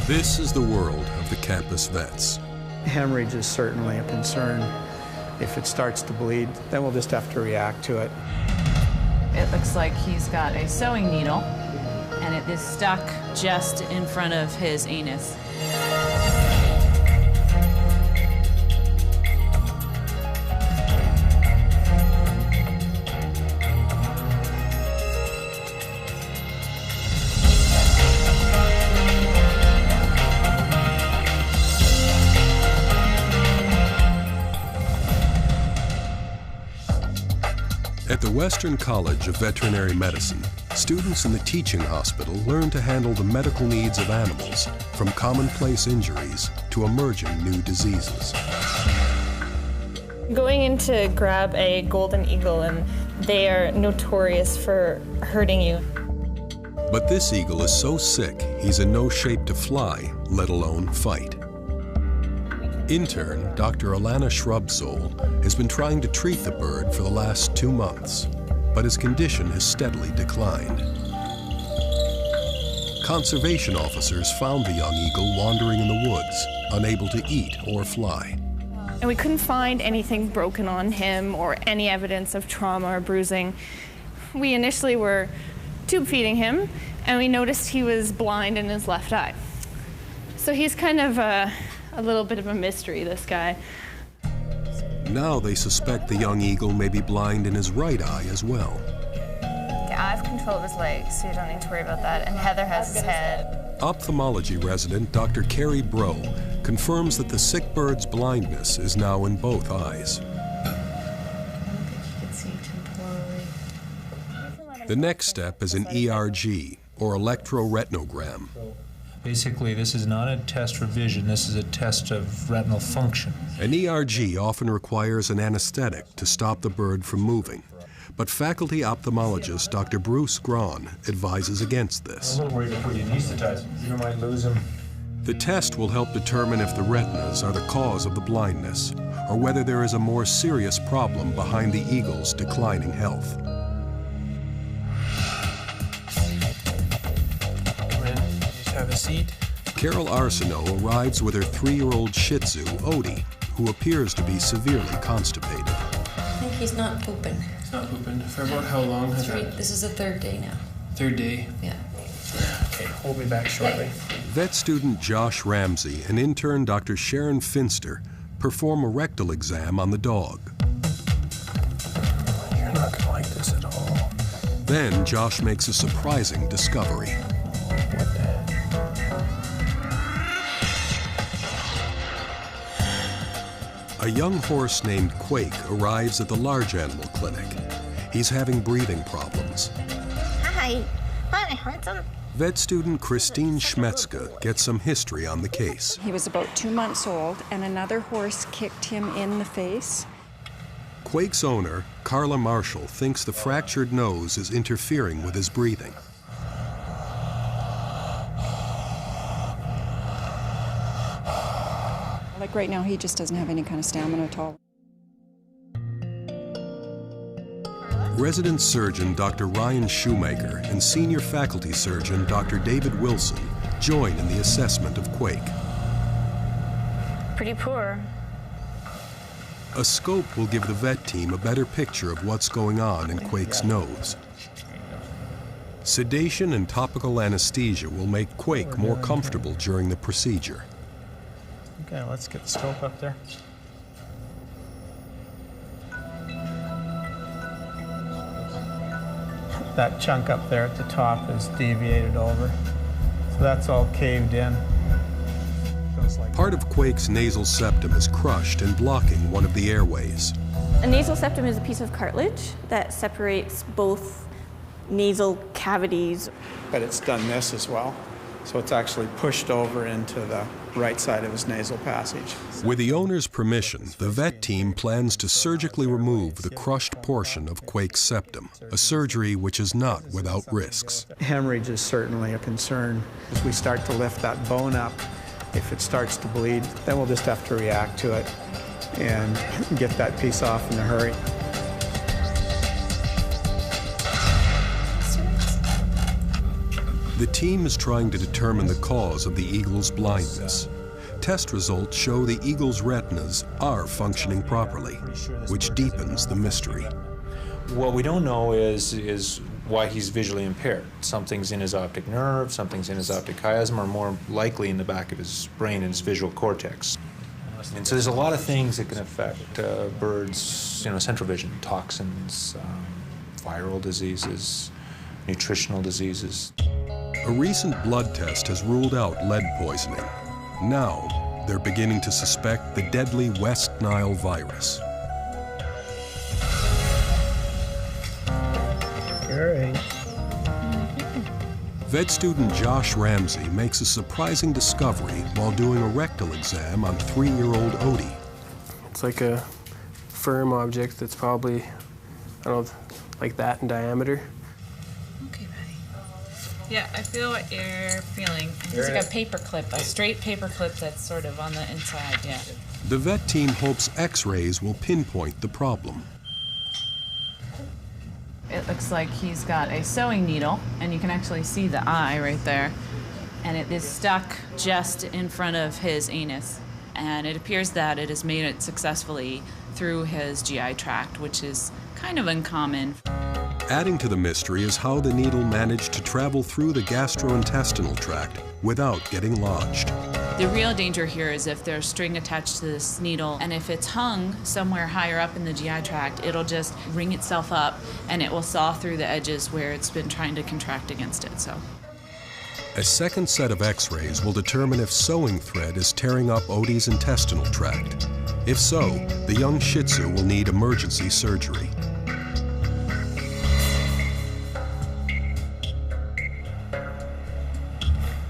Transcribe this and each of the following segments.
This is the world of the campus vets. Hemorrhage is certainly a concern. If it starts to bleed, then we'll just have to react to it. It looks like he's got a sewing needle, and it is stuck just in front of his anus. At the Western College of Veterinary Medicine, students in the teaching hospital learn to handle the medical needs of animals, from commonplace injuries to emerging new diseases. Going in to grab a golden eagle, and they are notorious for hurting you. But this eagle is so sick, he's in no shape to fly, let alone fight. Intern Dr. Alana Shrubsole has been trying to treat the bird for the last 2 months, but his condition has steadily declined. Conservation officers found the young eagle wandering in the woods, unable to eat or fly. And we couldn't find anything broken on him or any evidence of trauma or bruising. We initially were tube feeding him, and we noticed he was blind in his left eye. So he's kind of a little bit of a mystery, this guy. Now they suspect the young eagle may be blind in his right eye as well. Yeah, I have control of his legs, so you don't need to worry about that. And Heather has his head. Ophthalmology resident Dr. Carrie Bro confirms that the sick bird's blindness is now in both eyes. The next step is an ERG, or electroretinogram. Basically, this is not a test for vision, this is a test of retinal function. An ERG often requires an anesthetic to stop the bird from moving, but faculty ophthalmologist Dr. Bruce Grawn advises against this. I'm a little worried to put you anesthetized. You might lose him. The test will help determine if the retinas are the cause of the blindness, or whether there is a more serious problem behind the eagle's declining health. Have a seat. Carol Arsenault arrives with her 3-year-old Shih Tzu, Odie, who appears to be severely constipated. I think he's not pooping. He's not pooping. For about how long has that? This is the 3rd day now. 3rd day? Yeah. Okay, hold me back shortly. Vet student Josh Ramsey and intern Dr. Sharon Finster perform a rectal exam on the dog. You're not gonna like this at all. Then Josh makes a surprising discovery. What the heck? A young horse named Quake arrives at the large animal clinic. He's having breathing problems. Hi. Hi, handsome. Vet student Christine Schmetzka gets some history on the case. He was about 2 months old, and another horse kicked him in the face. Quake's owner, Carla Marshall, thinks the fractured nose is interfering with his breathing. Like right now, he just doesn't have any kind of stamina at all. Resident surgeon Dr. Ryan Shoemaker and senior faculty surgeon Dr. David Wilson join in the assessment of Quake. Pretty poor. A scope will give the vet team a better picture of what's going on in Quake's nose. Sedation and topical anesthesia will make Quake more comfortable during the procedure. Okay, let's get the scope up there. That chunk up there at the top is deviated over. So that's all caved in. Part of Quake's nasal septum is crushed and blocking one of the airways. A nasal septum is a piece of cartilage that separates both nasal cavities. But it's done this as well. So it's actually pushed over into the right side of his nasal passage. With the owner's permission, the vet team plans to surgically remove the crushed portion of Quake's septum, a surgery which is not without risks. Hemorrhage is certainly a concern. As we start to lift that bone up, if it starts to bleed, then we'll just have to react to it and get that piece off in a hurry. The team is trying to determine the cause of the eagle's blindness. Test results show the eagle's retinas are functioning properly, which deepens the mystery. What we don't know is why he's visually impaired. Something's in his optic nerve, something's in his optic chiasm, or more likely in the back of his brain, in his visual cortex. And so there's a lot of things that can affect birds, central vision, toxins, viral diseases, nutritional diseases. A recent blood test has ruled out lead poisoning. Now, they're beginning to suspect the deadly West Nile virus. All right. Vet student Josh Ramsey makes a surprising discovery while doing a rectal exam on 3-year-old Odie. It's like a firm object that's probably, I don't know, like that in diameter. Okay, buddy. Yeah, I feel what you're feeling. It's like a paper clip, a straight paper clip that's sort of on the inside, yeah. The vet team hopes X-rays will pinpoint the problem. It looks like he's got a sewing needle, and you can actually see the eye right there. And it is stuck just in front of his anus. And it appears that it has made it successfully through his GI tract, which is kind of uncommon. Adding to the mystery is how the needle managed to travel through the gastrointestinal tract without getting lodged. The real danger here is if there's string attached to this needle, and if it's hung somewhere higher up in the GI tract, it'll just ring itself up and it will saw through the edges where it's been trying to contract against it. So, a second set of X-rays will determine if sewing thread is tearing up Odie's intestinal tract. If so, the young Shih Tzu will need emergency surgery.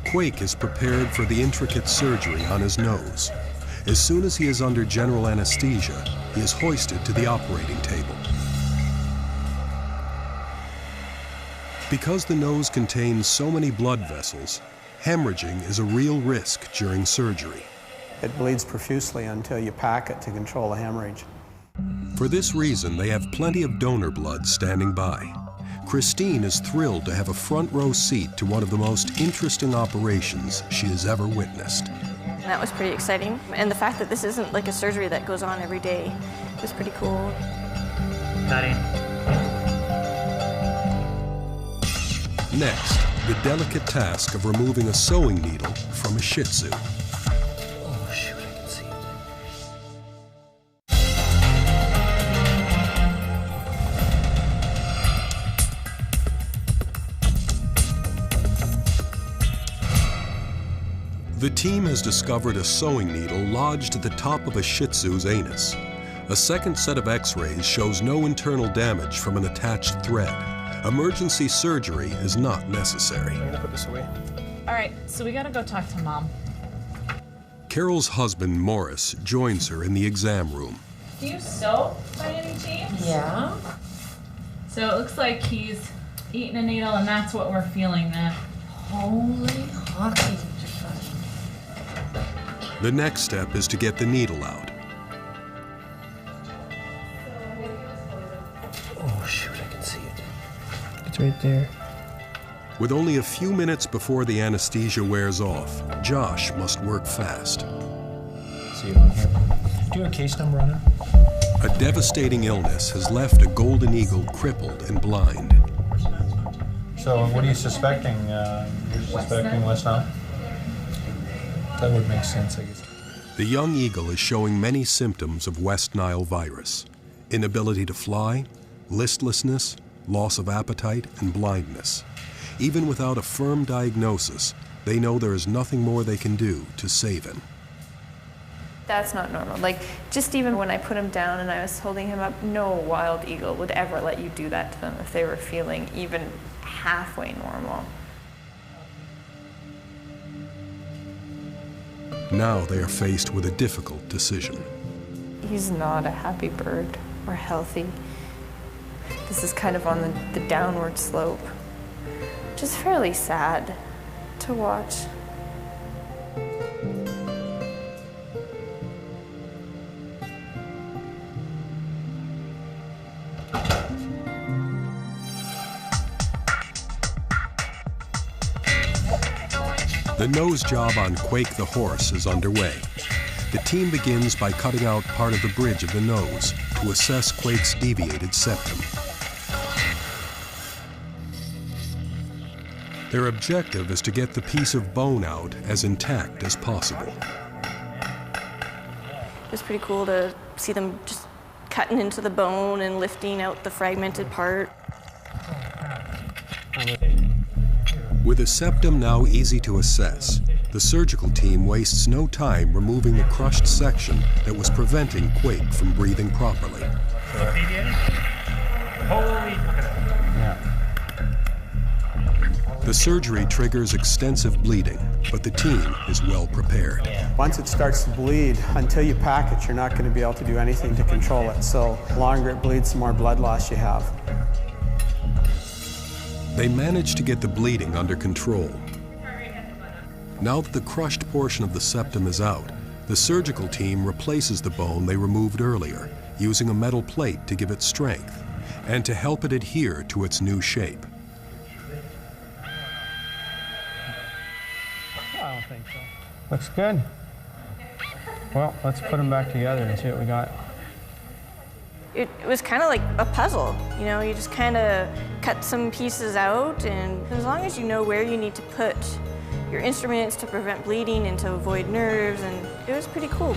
Quake is prepared for the intricate surgery on his nose. As soon as he is under general anesthesia, he is hoisted to the operating table. Because the nose contains so many blood vessels, hemorrhaging is a real risk during surgery. It bleeds profusely until you pack it to control the hemorrhage. For this reason, they have plenty of donor blood standing by. Christine is thrilled to have a front row seat to one of the most interesting operations she has ever witnessed. That was pretty exciting. And the fact that this isn't like a surgery that goes on every day was pretty cool. Next, the delicate task of removing a sewing needle from a Shih Tzu. Oh, shoot, I can see it. The team has discovered a sewing needle lodged at the top of a Shih Tzu's anus. A second set of X-rays shows no internal damage from an attached thread. Emergency surgery is not necessary. I'm gonna put this away. all right, so we gotta go talk to Mom. Carol's husband, Morris, joins her in the exam room. Do you sew by any chance? Yeah. So it looks like he's eating a needle, and that's what we're feeling then. Holy hockey. The next step is to get the needle out. Oh, shoot, I can see it. It's right there. With only a few minutes before the anesthesia wears off, Josh must work fast. See it on here. Do you have a case number on it? A devastating illness has left a golden eagle crippled and blind. So what are you suspecting? You're suspecting West Nile? That would make sense, I guess. The young eagle is showing many symptoms of West Nile virus: inability to fly, listlessness, loss of appetite, and blindness. Even without a firm diagnosis, they know there is nothing more they can do to save him. That's not normal. Like, just even when I put him down and I was holding him up, no wild eagle would ever let you do that to them if they were feeling even halfway normal. Now they are faced with a difficult decision. He's not a happy bird or healthy. This is kind of on the downward slope. Just fairly sad to watch. The nose job on Quake the horse is underway. The team begins by cutting out part of the bridge of the nose to assess Quake's deviated septum. Their objective is to get the piece of bone out as intact as possible. It was pretty cool to see them just cutting into the bone and lifting out the fragmented part. With the septum now easy to assess, the surgical team wastes no time removing the crushed section that was preventing Quake from breathing properly. The surgery triggers extensive bleeding, but the team is well prepared. Once it starts to bleed, until you pack it, you're not going to be able to do anything to control it. So the longer it bleeds, the more blood loss you have. They manage to get the bleeding under control. Now that the crushed portion of the septum is out, the surgical team replaces the bone they removed earlier, using a metal plate to give it strength and to help it adhere to its new shape. I don't think so. Looks good. Well, let's put them back together and see what we got. It was kind of like a puzzle, you know, you just kind of cut some pieces out, and as long as you know where you need to put your instruments to prevent bleeding and to avoid nerves, and it was pretty cool.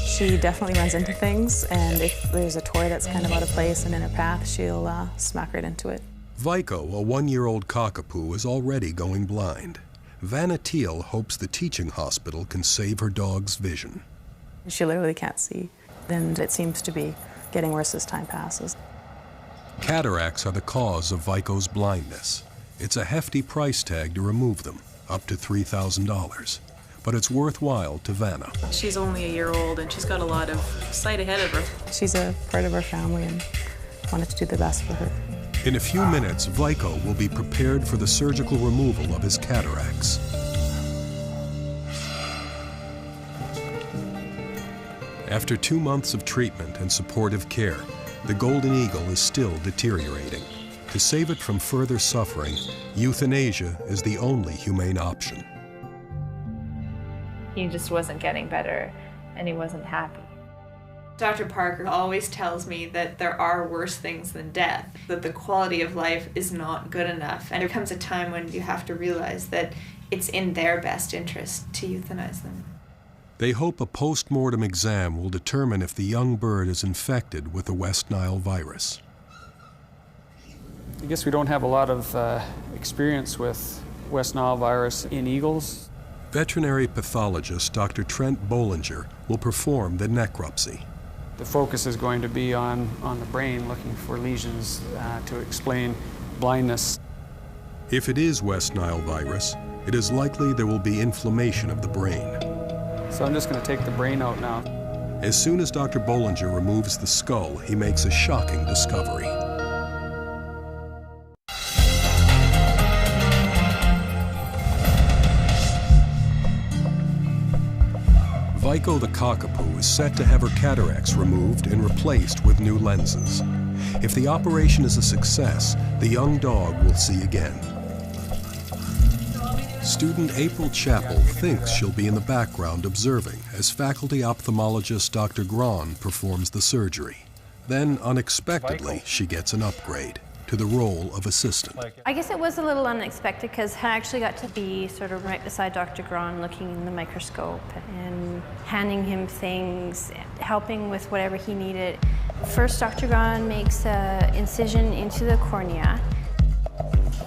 She definitely runs into things, and if there's a toy that's kind of out of place and in her path, she'll smack right into it. Vico, a one-year-old cockapoo, is already going blind. Vanna Teal hopes the teaching hospital can save her dog's vision. She literally can't see, and it seems to be getting worse as time passes. Cataracts are the cause of Vico's blindness. It's a hefty price tag to remove them, up to $3,000. But it's worthwhile to Vanna. She's only a year old and she's got a lot of sight ahead of her. She's a part of our family and wanted to do the best for her. In a few minutes, Vico will be prepared for the surgical removal of his cataracts. After 2 months of treatment and supportive care, the golden eagle is still deteriorating. To save it from further suffering, euthanasia is the only humane option. He just wasn't getting better, and he wasn't happy. Dr. Parker always tells me that there are worse things than death, that the quality of life is not good enough, and there comes a time when you have to realize that it's in their best interest to euthanize them. They hope a post-mortem exam will determine if the young bird is infected with the West Nile virus. I guess we don't have a lot of experience with West Nile virus in eagles. Veterinary pathologist Dr. Trent Bollinger will perform the necropsy. The focus is going to be on the brain, looking for lesions to explain blindness. If it is West Nile virus, it is likely there will be inflammation of the brain. So I'm just going to take the brain out now. As soon as Dr. Bollinger removes the skull, he makes a shocking discovery. Vico the cockapoo is set to have her cataracts removed and replaced with new lenses. If the operation is a success, the young dog will see again. Student April Chappell thinks she'll be in the background observing as faculty ophthalmologist Dr. Graun performs the surgery. Then, unexpectedly, she gets an upgrade to the role of assistant. I guess it was a little unexpected because I actually got to be sort of right beside Dr. Graun, looking in the microscope and handing him things, helping with whatever he needed. First, Dr. Graun makes an incision into the cornea.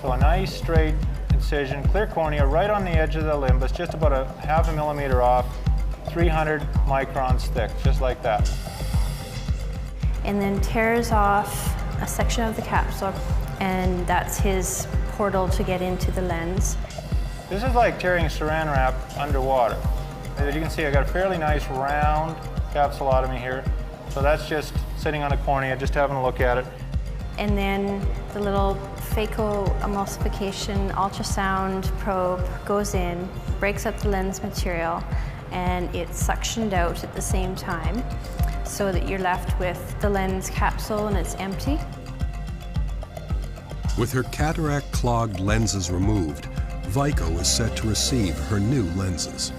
So a nice straight incision, clear cornea, right on the edge of the limbus, just about a ½ millimeter off, 300 microns thick, just like that. And then tears off a section of the capsule, and that's his portal to get into the lens. This is like tearing saran wrap underwater. As you can see, I got a fairly nice round capsulotomy here. So that's just sitting on a cornea, just having a look at it. And then the little phacoemulsification ultrasound probe goes in, breaks up the lens material, and it's suctioned out at the same time, so that you're left with the lens capsule and it's empty. With her cataract-clogged lenses removed, Vico is set to receive her new lenses.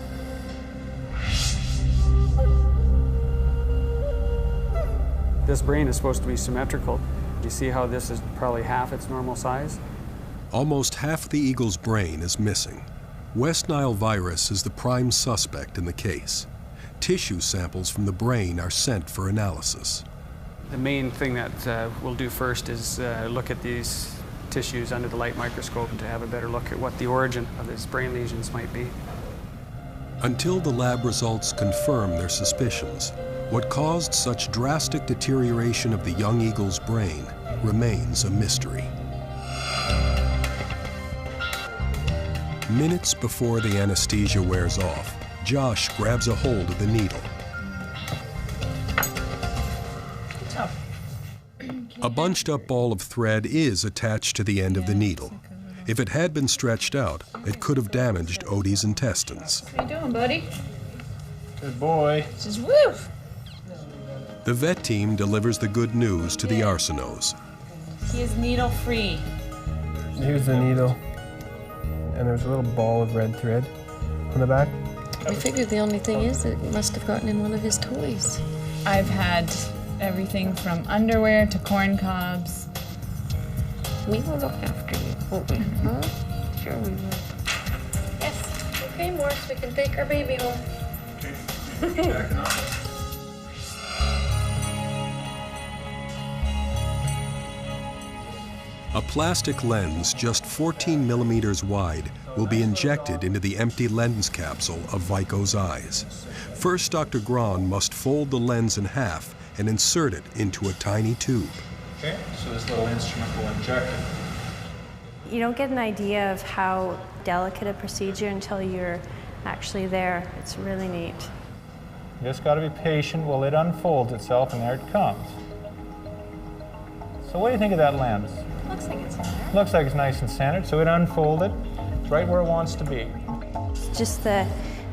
This brain is supposed to be symmetrical. You see how this is probably half its normal size? Almost half the eagle's brain is missing. West Nile virus is the prime suspect in the case. Tissue samples from the brain are sent for analysis. The main thing that we'll do first is look at these tissues under the light microscope to have a better look at what the origin of these brain lesions might be. Until the lab results confirm their suspicions, what caused such drastic deterioration of the young eagle's brain remains a mystery. Minutes before the anesthesia wears off, Josh grabs a hold of the needle. A bunched up ball of thread is attached to the end of the needle. If it had been stretched out, it could have damaged Odie's intestines. How you doing, buddy? Good boy. Just woo! The vet team delivers the good news to the Arsenaults. He is needle-free. Here's the needle. And there's a little ball of red thread on the back. I figured the only thing is it must have gotten in one of his toys. I've had everything from underwear to corn cobs. We will look after you, won't we? Huh? Sure we will. Yes. Okay, Morris, we can take our baby home. A plastic lens just 14 millimeters wide will be injected into the empty lens capsule of Vico's eyes. First, Dr. Grahn must fold the lens in half and insert it into a tiny tube. Okay, so this little instrument will inject it. You don't get an idea of how delicate a procedure until you're actually there. It's really neat. You just got to be patient while it unfolds itself, and there it comes. So what do you think of that lens? Looks like it's in there. Looks like it's nice and centered, so it unfolded. It's right where it wants to be. Just the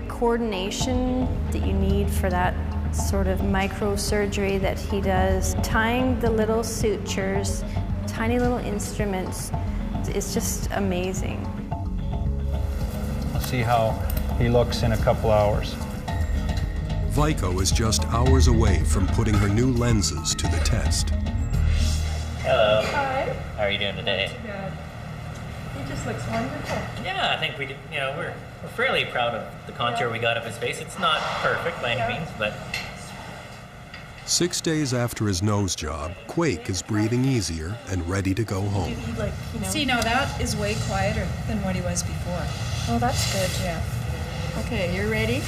coordination that you need for that sort of microsurgery that he does. Tying the little sutures, tiny little instruments, it's just amazing. We'll see how he looks in a couple hours. Vico is just hours away from putting her new lenses to the test. Hello. Hi. How are you doing today? Good. He just looks wonderful. Yeah, I think we did, we're fairly proud of the contour we got of his face. It's not perfect by any means, but 6 days after his nose job, Quake is breathing easier and ready to go home. See, now that is way quieter than what he was before. Oh, that's good, yeah. Okay, you're ready?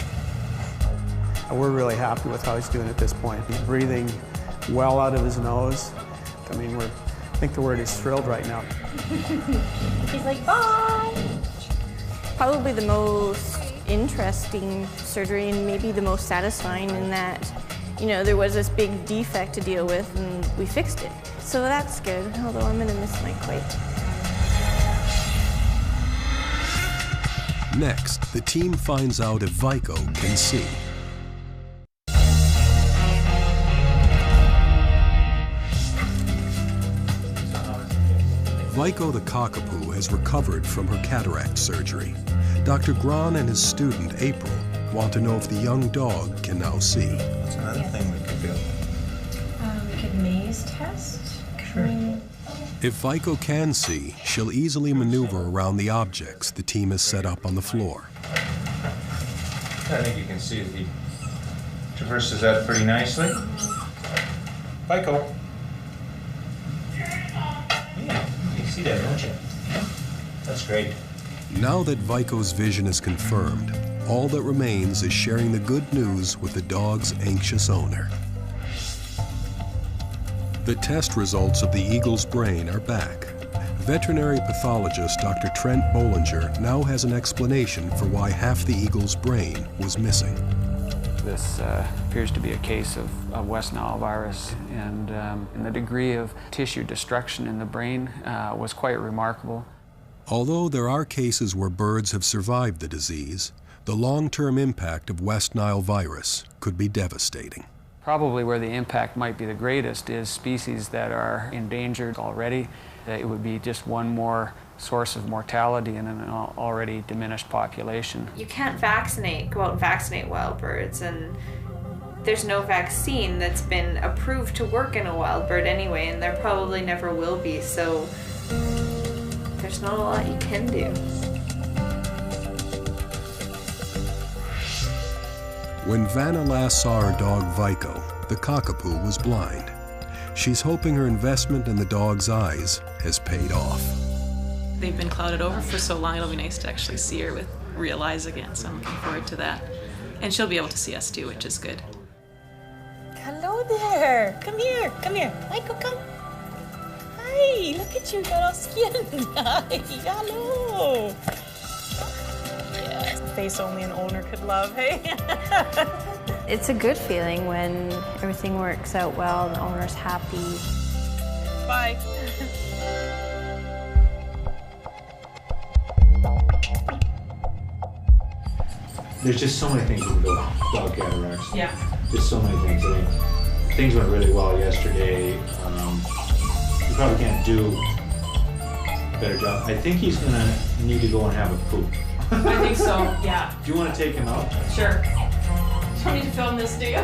We're really happy with how he's doing at this point. He's breathing well out of his nose. I mean, I think the word is thrilled right now. He's like, bye! Probably the most interesting surgery and maybe the most satisfying in that, there was this big defect to deal with and we fixed it. So that's good, although I'm gonna miss my Quake. Next, the team finds out if Vico can see. Vico the cockapoo has recovered from her cataract surgery. Dr. Grahn and his student, April, want to know if the young dog can now see. That's another thing we could do. We could maze test. Sure. If Vico can see, she'll easily maneuver around the objects the team has set up on the floor. I think you can see that he traverses that pretty nicely. Vico. yeah, you see that, don't you? That's great. Now that Vico's vision is confirmed, all that remains is sharing the good news with the dog's anxious owner. The test results of the eagle's brain are back. Veterinary pathologist Dr. Trent Bollinger now has an explanation for why half the eagle's brain was missing. This appears to be a case of West Nile virus, and the degree of tissue destruction in the brain was quite remarkable. Although there are cases where birds have survived the disease, the long-term impact of West Nile virus could be devastating. Probably where the impact might be the greatest is species that are endangered already, it would be just one more source of mortality in an already diminished population. You can't go out and vaccinate wild birds, and there's no vaccine that's been approved to work in a wild bird anyway, and there probably never will be, so there's not a lot you can do. When Vanna last saw her dog Vico, the cockapoo was blind. She's hoping her investment in the dog's eyes has paid off. They've been clouded over for so long, it'll be nice to actually see her with real eyes again, so I'm looking forward to that. And she'll be able to see us too, which is good. Hello there. Come here. Come here. Michael, come. Hi. Look at you. Got all skin. Hi. Hello. Yes. Face only an owner could love, hey? It's a good feeling when everything works out well and the owner's happy. Bye. There's just so many things with dog cataracts. Yeah. Just so many things. I mean, things went really well yesterday. You probably can't do a better job. I think he's gonna need to go and have a poop. I think so, yeah. Do you want to take him out? Sure. Do you want me to film this, do you?